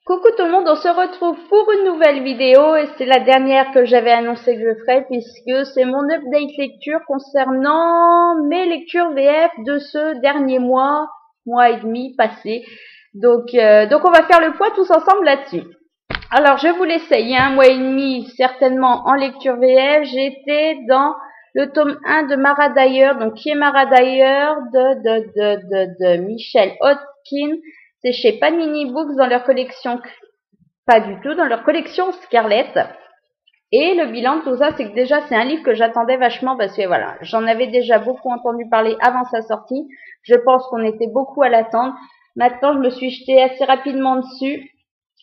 Coucou tout le monde, on se retrouve pour une nouvelle vidéo et c'est la dernière que j'avais annoncé que je ferais puisque c'est mon update lecture concernant mes lectures VF de ce dernier mois et demi passé. Donc on va faire le point tous ensemble là-dessus. Alors je vous l'essaye, il y a un mois et demi certainement en lecture VF, j'étais dans le tome 1 de Mara Dyer, donc qui est Mara Dyer de Michelle Hodgkin. C'est chez Panini Books dans leur collection, pas du tout, dans leur collection Scarlet. Et le bilan de tout ça, c'est que déjà, c'est un livre que j'attendais vachement parce que voilà, j'en avais déjà beaucoup entendu parler avant sa sortie. Je pense qu'on était beaucoup à l'attendre. Maintenant, je me suis jetée assez rapidement dessus.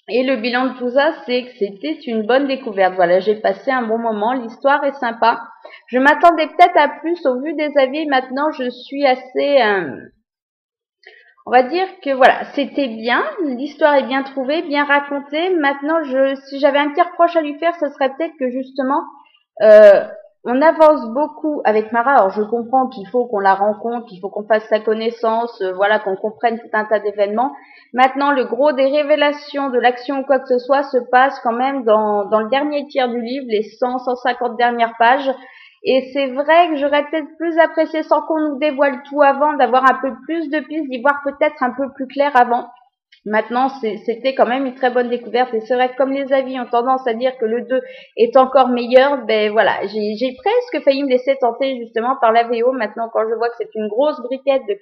Et le bilan de tout ça, c'est que c'était une bonne découverte. Voilà, j'ai passé un bon moment. L'histoire est sympa. Je m'attendais peut-être à plus au vu des avis. Maintenant, je suis assez... on va dire que voilà, c'était bien, l'histoire est bien trouvée, bien racontée. Maintenant, si j'avais un petit reproche à lui faire, ce serait peut-être que justement, on avance beaucoup avec Mara. Alors, je comprends qu'il faut qu'on la rencontre, qu'il faut qu'on fasse sa connaissance, voilà, qu'on comprenne tout un tas d'événements. Maintenant, le gros des révélations de l'action ou quoi que ce soit se passe quand même dans le dernier tiers du livre, les 100-150 dernières pages. Et c'est vrai que j'aurais peut-être plus apprécié, sans qu'on nous dévoile tout avant, d'avoir un peu plus de pistes, d'y voir peut-être un peu plus clair avant. Maintenant, c'était quand même une très bonne découverte. Et c'est vrai que comme les avis ont tendance à dire que le 2 est encore meilleur, ben voilà, j'ai presque failli me laisser tenter justement par la VO. Maintenant, quand je vois que c'est une grosse briquette de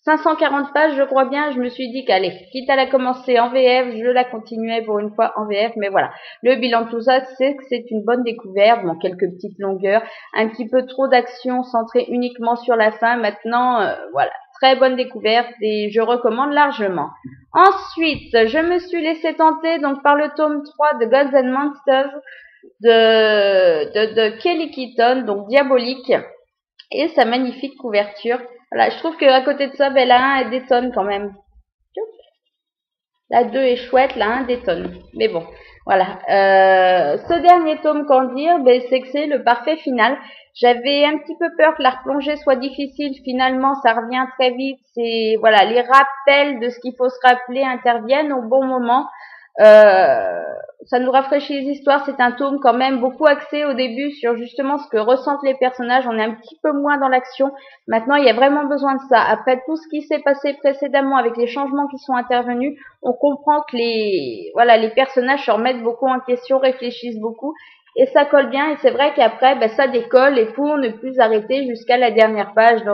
540 pages, je crois bien, je me suis dit qu'allez, quitte à la commencer en VF, je la continuais pour une fois en VF, mais voilà. Le bilan de tout ça, c'est que c'est une bonne découverte, bon, quelques petites longueurs, un petit peu trop d'action centrée uniquement sur la fin. Maintenant, voilà, très bonne découverte et je recommande largement. Ensuite, je me suis laissée tenter donc par le tome 3 de Gods and Monsters de Kelly Keaton, donc Diabolique, et sa magnifique couverture. Voilà, je trouve qu'à côté de ça, ben, la 1, elle détonne quand même. La 2 est chouette, la 1 détonne. Mais bon, voilà. Ce dernier tome, qu'en dire, ben, c'est que c'est le parfait final. J'avais un petit peu peur que la replongée soit difficile. Finalement, ça revient très vite. C'est, voilà, les rappels de ce qu'il faut se rappeler interviennent au bon moment. Ça nous rafraîchit les histoires. C'est un tome quand même beaucoup axé au début sur justement ce que ressentent les personnages. On est un petit peu moins dans l'action. Maintenant, il y a vraiment besoin de ça. Après tout ce qui s'est passé précédemment avec les changements qui sont intervenus, on comprend que les personnages se remettent beaucoup en question, réfléchissent beaucoup. Et ça colle bien. Et c'est vrai qu'après, ben, ça décolle et pour ne plus arrêter jusqu'à la dernière page.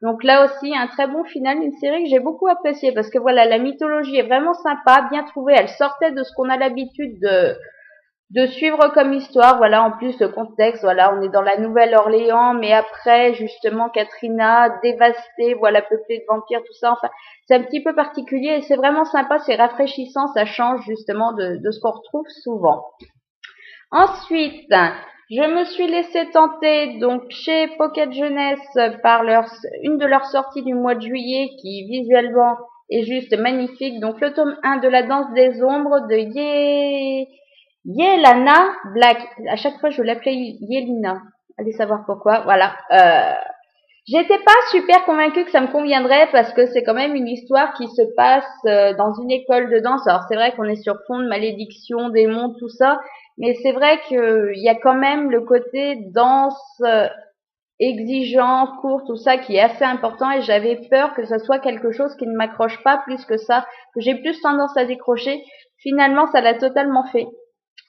Donc là aussi, un très bon final, une série que j'ai beaucoup appréciée parce que voilà, la mythologie est vraiment sympa, bien trouvée. Elle sortait de ce qu'on a l'habitude de suivre comme histoire. Voilà, en plus le contexte, voilà, on est dans la Nouvelle-Orléans, mais après justement Katrina dévastée, voilà, peuplée de vampires, tout ça. Enfin, c'est un petit peu particulier et c'est vraiment sympa, c'est rafraîchissant, ça change justement de ce qu'on retrouve souvent. Ensuite, je me suis laissée tenter donc chez Pocket Jeunesse par une de leurs sorties du mois de juillet qui visuellement est juste magnifique. Donc le tome 1 de La Danse des Ombres de Yelena Black. À chaque fois je l'appelais Yelena. Allez savoir pourquoi. Voilà. J'étais pas super convaincue que ça me conviendrait parce que c'est quand même une histoire qui se passe dans une école de danse. Alors c'est vrai qu'on est sur fond de malédiction, démons, tout ça, mais c'est vrai qu'il y a quand même le côté danse exigeant, court, tout ça qui est assez important et j'avais peur que ça soit quelque chose qui ne m'accroche pas plus que ça, que j'ai plus tendance à décrocher. Finalement, ça l'a totalement fait.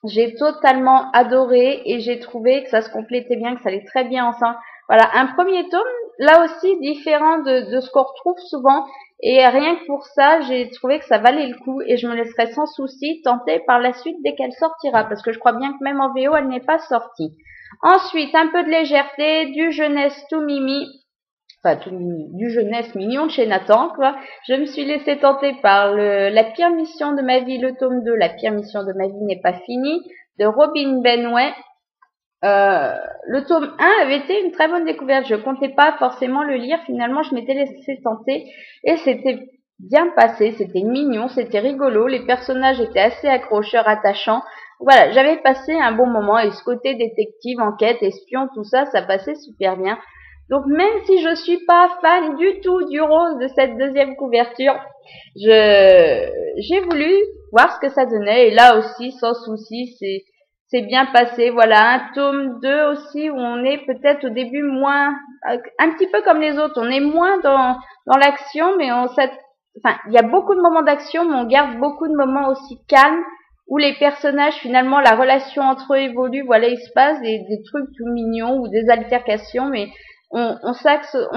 J'ai totalement adoré et j'ai trouvé que ça se complétait bien, que ça allait très bien ensemble. Voilà, un premier tome, là aussi différent de ce qu'on retrouve souvent. Et rien que pour ça, j'ai trouvé que ça valait le coup et je me laisserai sans souci tenter par la suite dès qu'elle sortira. Parce que je crois bien que même en VO, elle n'est pas sortie. Ensuite, un peu de légèreté, du jeunesse tout mimi. Enfin, du jeunesse mignon de chez Nathan, quoi. Je me suis laissée tenter par La pire mission de ma vie, le tome 2, La pire mission de ma vie n'est pas finie, de Robin Benway. Le tome 1 avait été une très bonne découverte. Je comptais pas forcément le lire. Finalement, je m'étais laissée tenter et c'était bien passé. C'était mignon, c'était rigolo. Les personnages étaient assez accrocheurs, attachants. Voilà, j'avais passé un bon moment et ce côté détective, enquête, espion, tout ça, ça passait super bien. Donc même si je suis pas fan du tout du rose de cette deuxième couverture, j'ai voulu voir ce que ça donnait. Et là aussi, sans souci, c'est bien passé. Voilà, un tome 2 aussi où on est peut-être au début moins, un petit peu comme les autres, on est moins dans l'action, mais enfin, il y a beaucoup de moments d'action, mais on garde beaucoup de moments aussi calmes où les personnages, finalement, la relation entre eux évolue. Voilà, il se passe des trucs tout mignons ou des altercations, mais on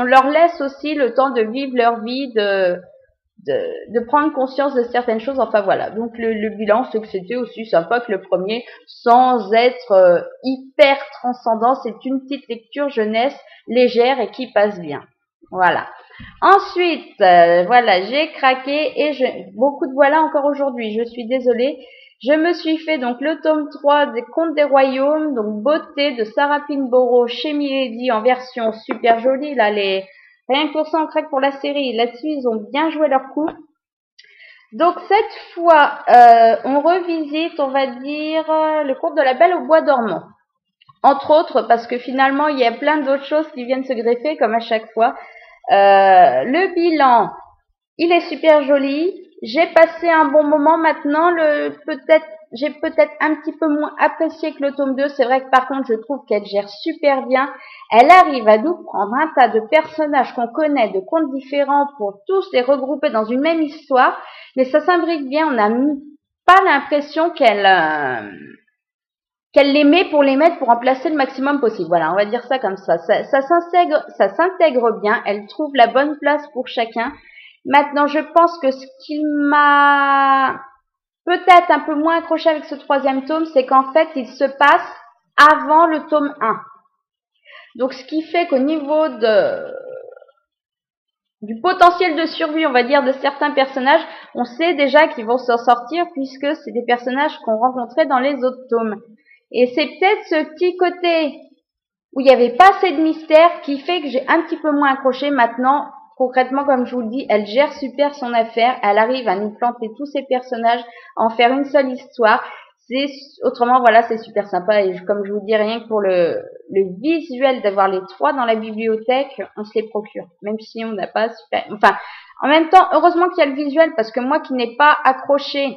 leur laisse aussi le temps de vivre leur vie, de prendre conscience de certaines choses. Enfin voilà. Donc le bilan, c'est que c'était aussi sympa que le premier, sans être hyper transcendant. C'est une petite lecture jeunesse légère et qui passe bien. Voilà. Ensuite, voilà, j'ai craqué et beaucoup de voilà encore aujourd'hui. Je suis désolée. Je me suis fait donc le tome 3 des Contes des Royaumes, donc Beauté de Sarah Pinborough chez Milady en version super jolie. Là, rien que pour ça, on craque pour la série. Là-dessus, ils ont bien joué leur coup. Donc cette fois, on revisite, on va dire, le conte de la Belle au bois dormant. Entre autres, parce que finalement, il y a plein d'autres choses qui viennent se greffer, comme à chaque fois. Le bilan, il est super joli. J'ai passé un bon moment maintenant. J'ai peut-être un petit peu moins apprécié que le tome 2. C'est vrai que par contre, je trouve qu'elle gère super bien. Elle arrive à nous prendre un tas de personnages qu'on connaît, de contes différents, pour tous les regrouper dans une même histoire. Mais ça s'imbrique bien. On n'a pas l'impression qu'elle les met pour les mettre pour en placer le maximum possible. Voilà, on va dire ça comme ça. Ça s'intègre bien. Elle trouve la bonne place pour chacun. Maintenant, je pense que ce qui m'a peut-être un peu moins accroché avec ce troisième tome, c'est qu'en fait, il se passe avant le tome 1. Donc, ce qui fait qu'au niveau du potentiel de survie, on va dire, de certains personnages, on sait déjà qu'ils vont s'en sortir puisque c'est des personnages qu'on rencontrait dans les autres tomes. Et c'est peut-être ce petit côté où il n'y avait pas assez de mystère qui fait que j'ai un petit peu moins accroché. Maintenant, concrètement, comme je vous le dis, elle gère super son affaire. Elle arrive à nous planter tous ces personnages, à en faire une seule histoire. Autrement, voilà, c'est super sympa. Et comme je vous dis, rien que pour le visuel d'avoir les 3 dans la bibliothèque, on se les procure. Même si on n'a pas super... Enfin, en même temps, heureusement qu'il y a le visuel parce que moi qui n'ai pas accroché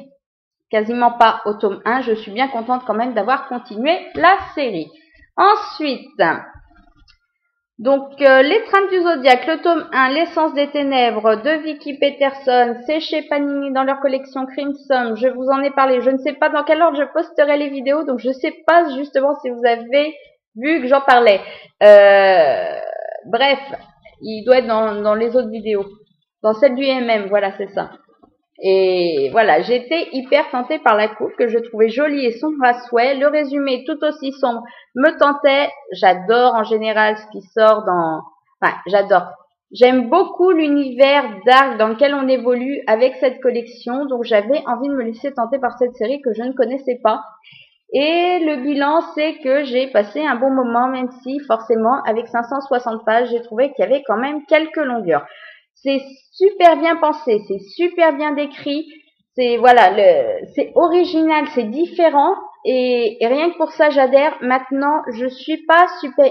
quasiment pas au tome 1, je suis bien contente quand même d'avoir continué la série. Ensuite, donc les Trames du Zodiaque, le tome 1, L'essence des ténèbres de Vicky Peterson, c'est chez Panini dans leur collection Crimson. Je vous en ai parlé, je ne sais pas dans quel ordre je posterai les vidéos, donc je ne sais pas justement si vous avez vu que j'en parlais. Bref, il doit être dans les autres vidéos, dans celle du MM, voilà, c'est ça. Et voilà, j'étais hyper tentée par la couve que je trouvais jolie et sombre à souhait. Le résumé tout aussi sombre me tentait. J'adore en général ce qui sort dans... Enfin, j'adore. J'aime beaucoup l'univers dark dans lequel on évolue avec cette collection. Donc j'avais envie de me laisser tenter par cette série que je ne connaissais pas. Et le bilan, c'est que j'ai passé un bon moment, même si forcément, avec 560 pages, j'ai trouvé qu'il y avait quand même quelques longueurs. C'est super bien pensé, c'est super bien décrit, c'est voilà, c'est original, c'est différent et rien que pour ça j'adhère. Maintenant, je suis pas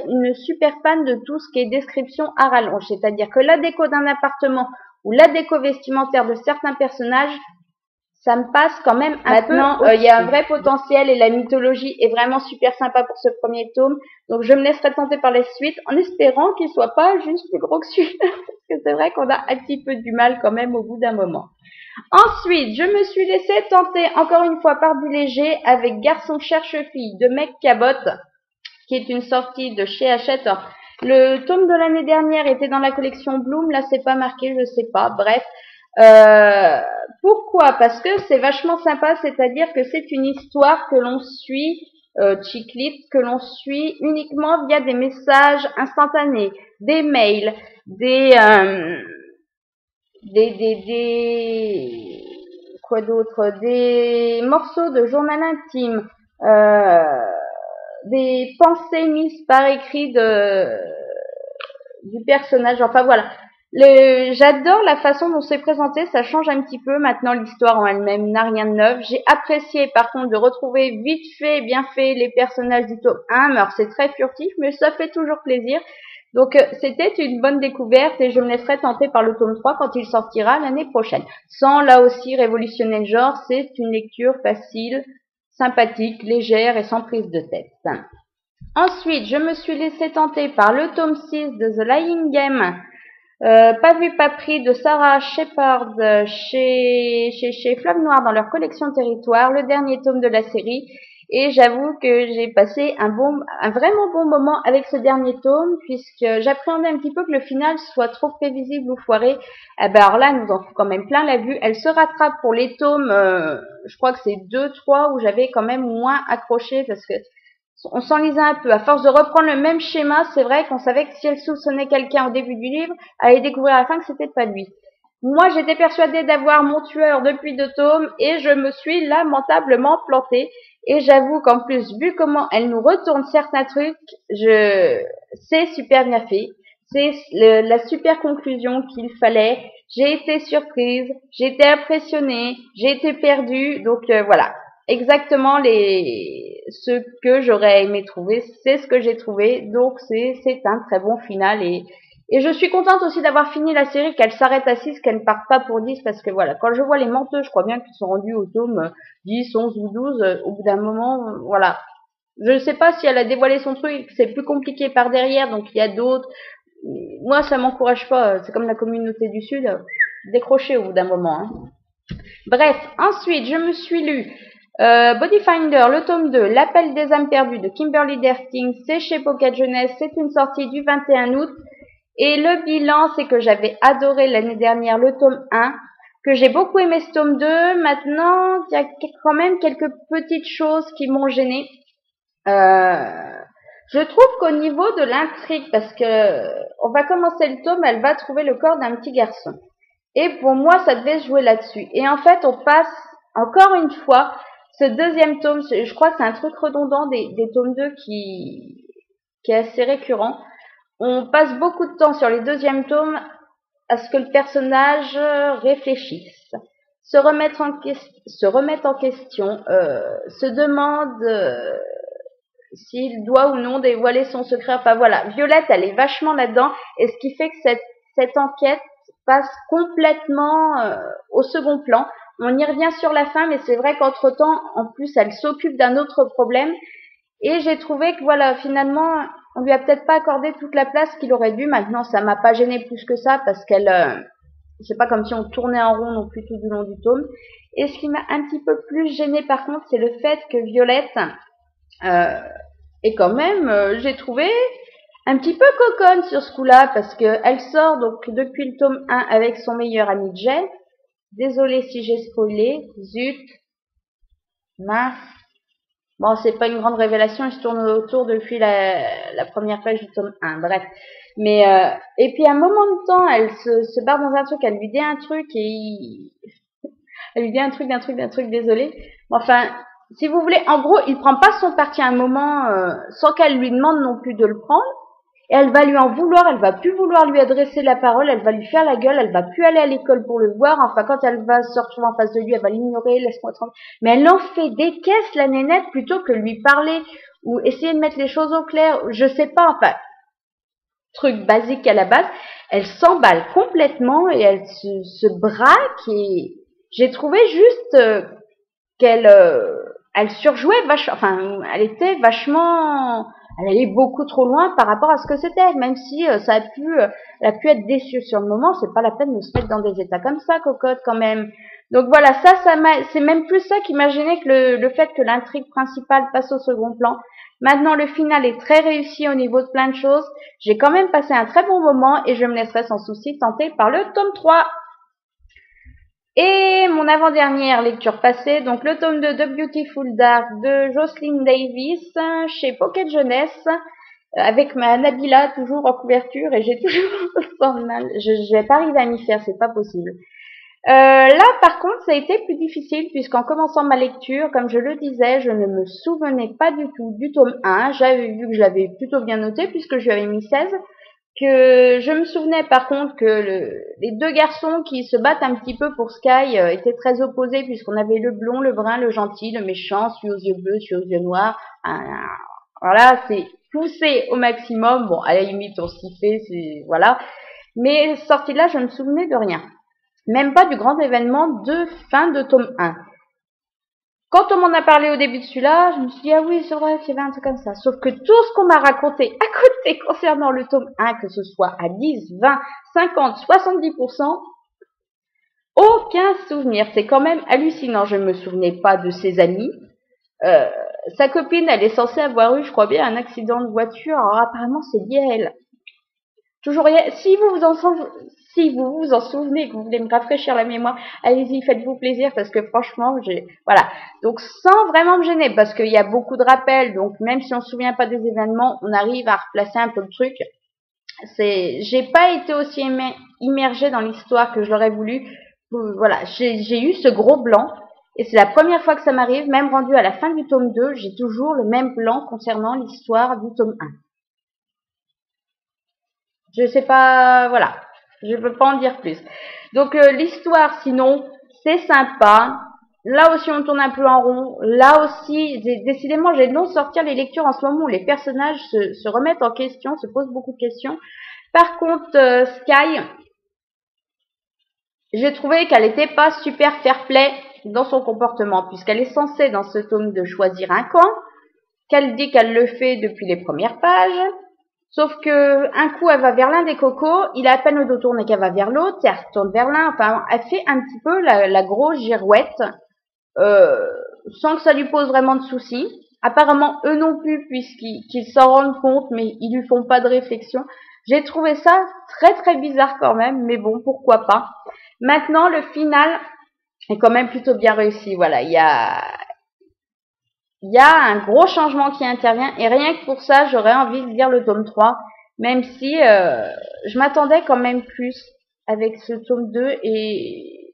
une super fan de tout ce qui est description à rallonge, c'est-à-dire que la déco d'un appartement ou la déco vestimentaire de certains personnages, ça me passe quand même un peu. Maintenant, il y a un vrai potentiel et la mythologie est vraiment super sympa pour ce premier tome. Donc, je me laisserai tenter par la suite en espérant qu'il soit pas juste plus gros que celui-là. Parce que c'est vrai qu'on a un petit peu du mal quand même au bout d'un moment. Ensuite, je me suis laissée tenter encore une fois par du léger avec Garçon cherche fille de Meg Cabot, qui est une sortie de chez Hachette. Le tome de l'année dernière était dans la collection Bloom. Là, c'est pas marqué, je sais pas. Bref. Pourquoi? Parce que c'est vachement sympa, c'est-à-dire que c'est une histoire que l'on suit, chiclite, que l'on suit uniquement via des messages instantanés, des mails, quoi d'autre, des morceaux de journal intime, des pensées mises par écrit du personnage, enfin voilà. J'adore la façon dont c'est présenté, ça change un petit peu. Maintenant, l'histoire en elle-même n'a rien de neuf. J'ai apprécié, par contre, de retrouver vite fait, bien fait, les personnages du tome 1. Alors, c'est très furtif, mais ça fait toujours plaisir. Donc c'était une bonne découverte et je me laisserai tenter par le tome 3 quand il sortira l'année prochaine. Sans là aussi révolutionner le genre, c'est une lecture facile, sympathique, légère et sans prise de tête. Ensuite, je me suis laissé tenter par le tome 6 de The Lying Game, pas vu pas pris, de Sarah Shepard chez Flamme Noire dans leur collection Territoire, le dernier tome de la série. Et j'avoue que j'ai passé un vraiment bon moment avec ce dernier tome, puisque j'appréhendais un petit peu que le final soit trop prévisible ou foiré. Eh ben alors là, elle nous en fout quand même plein la vue. Elle se rattrape pour les tomes, je crois que c'est 2-3 où j'avais quand même moins accroché, parce que on s'enlisait un peu. À force de reprendre le même schéma, c'est vrai qu'on savait que si elle soupçonnait quelqu'un au début du livre, elle allait découvrir à la fin que c'était pas lui. Moi, j'étais persuadée d'avoir mon tueur depuis 2 tomes et je me suis lamentablement plantée. Et j'avoue qu'en plus, vu comment elle nous retourne certains trucs, c'est super bien fait. C'est la super conclusion qu'il fallait. J'ai été surprise, j'ai été impressionnée, j'ai été perdue. Donc voilà, exactement ce que j'aurais aimé trouver, c'est ce que j'ai trouvé. Donc c'est un très bon final et je suis contente aussi d'avoir fini la série, qu'elle s'arrête à 6, qu'elle ne parte pas pour 10, parce que voilà, quand je vois les menteux, je crois bien qu'ils sont rendus au tome 10, 11 ou 12, au bout d'un moment, voilà. Je ne sais pas si elle a dévoilé son truc, c'est plus compliqué par derrière, donc il y a d'autres. Moi, ça m'encourage pas, c'est comme la communauté du Sud, décrocher au bout d'un moment. Hein. Bref, ensuite, je me suis lu Bodyfinder, le tome 2, L'appel des âmes perdues de Kimberly Derstings, c'est chez Pocket Jeunesse, c'est une sortie du 21 août. Et le bilan, c'est que j'avais adoré l'année dernière le tome 1, que j'ai beaucoup aimé ce tome 2. Maintenant, il y a quand même quelques petites choses qui m'ont gênée. Je trouve qu'au niveau de l'intrigue, parce que on va commencer le tome, elle va trouver le corps d'un petit garçon. Et pour moi, ça devait se jouer là-dessus. Et en fait, on passe encore une fois ce deuxième tome, je crois que c'est un truc redondant des tomes 2 qui est assez récurrent. On passe beaucoup de temps sur les deuxièmes tomes à ce que le personnage réfléchisse, se remette en question, se demande s'il doit ou non dévoiler son secret. Enfin voilà, Violette, elle est vachement là-dedans, et ce qui fait que cette enquête passe complètement au second plan. On y revient sur la fin, mais c'est vrai qu'entre-temps, en plus, elle s'occupe d'un autre problème. Et j'ai trouvé que voilà, finalement, on lui a peut-être pas accordé toute la place qu'il aurait dû. Maintenant, ça m'a pas gêné plus que ça parce qu'elle, c'est pas comme si on tournait en rond non plus tout du long du tome. Et ce qui m'a un petit peu plus gêné par contre, c'est le fait que Violette est quand même, j'ai trouvé un petit peu coconne sur ce coup-là parce que elle sort donc depuis le tome 1 avec son meilleur ami Jay. Désolée si j'ai spoilé, zut, mince. Bon, c'est pas une grande révélation, il se tourne autour depuis la première page du tome 1, bref. Mais et puis à un moment de temps, elle se barre dans un truc, elle lui dit un truc et elle lui dit un truc, désolé. Enfin, si vous voulez, en gros, il prend pas son parti à un moment sans qu'elle lui demande non plus de le prendre. Et elle va lui en vouloir, elle va plus vouloir lui adresser la parole, elle va lui faire la gueule, elle va plus aller à l'école pour le voir. Enfin, quand elle va se retrouver en face de lui, elle va l'ignorer, laisse-moi tranquille. Mais elle en fait des caisses, la nénette, plutôt que lui parler ou essayer de mettre les choses au clair. Je sais pas, enfin, truc basique à la base. Elle s'emballe complètement et elle se braque et j'ai trouvé juste qu'elle elle surjouait vachement, enfin, elle était vachement, elle allait beaucoup trop loin par rapport à ce que c'était, même si elle a pu être déçue sur le moment, c'est pas la peine de se mettre dans des états comme ça, cocotte, quand même. Donc voilà, c'est même plus ça qui m'a gêné que le fait que l'intrigue principale passe au second plan. Maintenant, le final est très réussi au niveau de plein de choses. J'ai quand même passé un très bon moment et je me laisserai sans souci tenter par le tome 3. Et mon avant-dernière lecture passée, donc le tome 2 de Beautiful Dark de Jocelyn Davis chez Pocket Jeunesse, avec ma Nabila toujours en couverture et j'ai toujours mal. Je vais pas arriver à m'y faire, c'est pas possible. Là, par contre, ça a été plus difficile puisqu'en commençant ma lecture, comme je le disais, je ne me souvenais pas du tout du tome 1. J'avais vu que je l'avais plutôt bien noté puisque je lui avais mis 16. Que je me souvenais par contre que les deux garçons qui se battent un petit peu pour Sky étaient très opposés puisqu'on avait le blond, le brun, le gentil, le méchant, celui aux yeux bleus, celui aux yeux noirs. Voilà, poussé au maximum. Bon, à la limite, on s'y fait, c'est, voilà. Mais sorti de là, je ne me souvenais de rien. Même pas du grand événement de fin de tome 1. Quand on m'en a parlé au début de celui-là, je me suis dit, ah oui, c'est vrai qu'il y avait un truc comme ça. Sauf que tout ce qu'on m'a raconté à côté concernant le tome 1, que ce soit à 10, 20, 50, 70%, aucun souvenir. C'est quand même hallucinant. Je ne me souvenais pas de ses amis. Sa copine, elle est censée avoir eu, je crois bien, un accident de voiture. Alors apparemment, c'est lié à elle. Toujours rien. Si vous vous en souvenez, que vous voulez me rafraîchir la mémoire, allez-y, faites-vous plaisir, parce que franchement, voilà. Donc, sans vraiment me gêner, parce qu'il y a beaucoup de rappels, donc même si on se souvient pas des événements, on arrive à replacer un peu le truc. J'ai pas été aussi immergée dans l'histoire que je l'aurais voulu. Voilà, j'ai eu ce gros blanc, et c'est la première fois que ça m'arrive, même rendu à la fin du tome 2, j'ai toujours le même blanc concernant l'histoire du tome 1. Je sais pas, voilà, je peux pas en dire plus. Donc l'histoire, sinon, c'est sympa. Là aussi, on tourne un peu en rond. Là aussi, décidément, j'ai de non sortir les lectures en ce moment où les personnages se remettent en question, se posent beaucoup de questions. Par contre, Sky, j'ai trouvé qu'elle n'était pas super fair-play dans son comportement, puisqu'elle est censée, dans ce tome, de choisir un camp, qu'elle dit qu'elle le fait depuis les premières pages. Sauf que un coup elle va vers l'un des cocos, il a à peine le dos tourné qu'elle va vers l'autre, et elle retourne vers l'un. Enfin, elle fait un petit peu la grosse girouette, sans que ça lui pose vraiment de soucis. Apparemment, eux non plus, puisqu'ils s'en rendent compte, mais ils lui font pas de réflexion. J'ai trouvé ça très très bizarre quand même, mais bon, pourquoi pas. Maintenant, le final est quand même plutôt bien réussi. Voilà, il y a un gros changement qui intervient, et rien que pour ça, j'aurais envie de lire le tome 3, même si je m'attendais quand même plus avec ce tome 2, et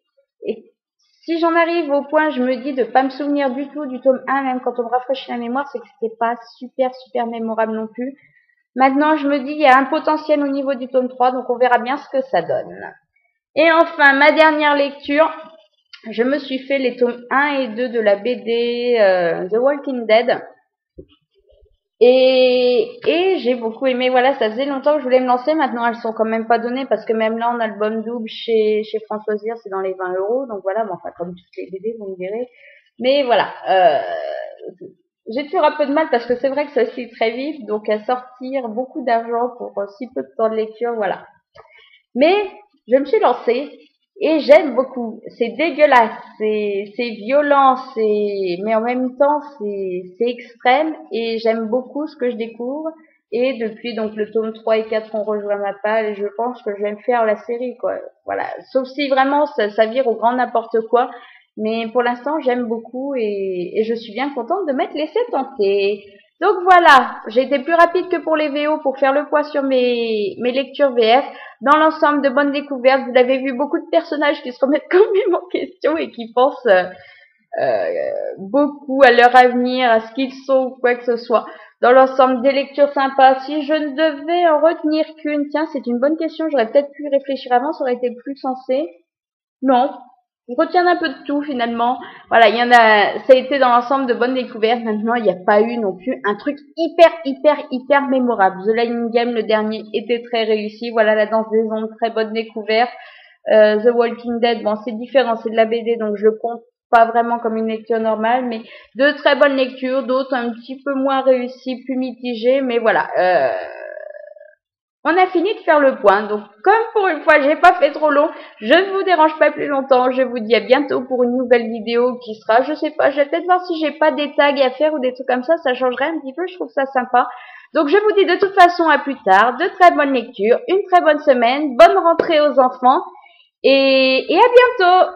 si j'en arrive au point, je me dis de pas me souvenir du tout du tome 1, même quand on me rafraîchit la mémoire, c'est que c'était pas super mémorable non plus. Maintenant, je me dis, il y a un potentiel au niveau du tome 3, donc on verra bien ce que ça donne. Et enfin, ma dernière lecture, je me suis fait les tomes 1 et 2 de la BD The Walking Dead. Et j'ai beaucoup aimé. Voilà, ça faisait longtemps que je voulais me lancer. Maintenant, elles sont quand même pas données parce que même là, en album double chez Françoise Lire, c'est dans les 20 €. Donc voilà, bon, enfin, comme toutes les BD, vous me direz. Mais voilà, j'ai toujours un peu de mal parce que c'est vrai que ça se lit très vite. Donc à sortir beaucoup d'argent pour si peu de temps de lecture, voilà. Mais je me suis lancée et j'aime beaucoup. C'est dégueulasse, c'est violent, mais en même temps c'est extrême, et j'aime beaucoup ce que je découvre. Et depuis donc le tome 3 et 4 ont rejoint ma page, et je pense que je vais me faire la série, quoi. Voilà. Sauf si vraiment ça vire au grand n'importe quoi. Mais pour l'instant, j'aime beaucoup, et je suis bien contente de m'être laissée tenter. Donc voilà, j'ai été plus rapide que pour les VO pour faire le poids sur mes lectures VF. Dans l'ensemble, de bonnes découvertes. Vous l'avez vu, beaucoup de personnages qui se remettent quand même en question et qui pensent beaucoup à leur avenir, à ce qu'ils sont ou quoi que ce soit. Dans l'ensemble, des lectures sympas. Si je ne devais en retenir qu'une, tiens, c'est une bonne question, j'aurais peut-être pu y réfléchir avant, ça aurait été plus sensé. Non, je retiens un peu de tout finalement. Voilà, il y en a, ça a été dans l'ensemble de bonnes découvertes. Maintenant, il n'y a pas eu non plus un truc hyper mémorable. The Lying Game, le dernier, était très réussi. Voilà, La Danse des Ombres, très bonne découverte. The Walking Dead, bon, c'est différent, c'est de la BD, donc je le compte pas vraiment comme une lecture normale, mais de très bonnes lectures, d'autres un petit peu moins réussies, plus mitigées, mais voilà. On a fini de faire le point, donc comme pour une fois j'ai pas fait trop long, je ne vous dérange pas plus longtemps, je vous dis à bientôt pour une nouvelle vidéo qui sera, je sais pas, je vais peut-être voir si j'ai pas des tags à faire ou des trucs comme ça changerait un petit peu, je trouve ça sympa. Donc je vous dis de toute façon à plus tard, de très bonnes lectures, une très bonne semaine, bonne rentrée aux enfants, et à bientôt!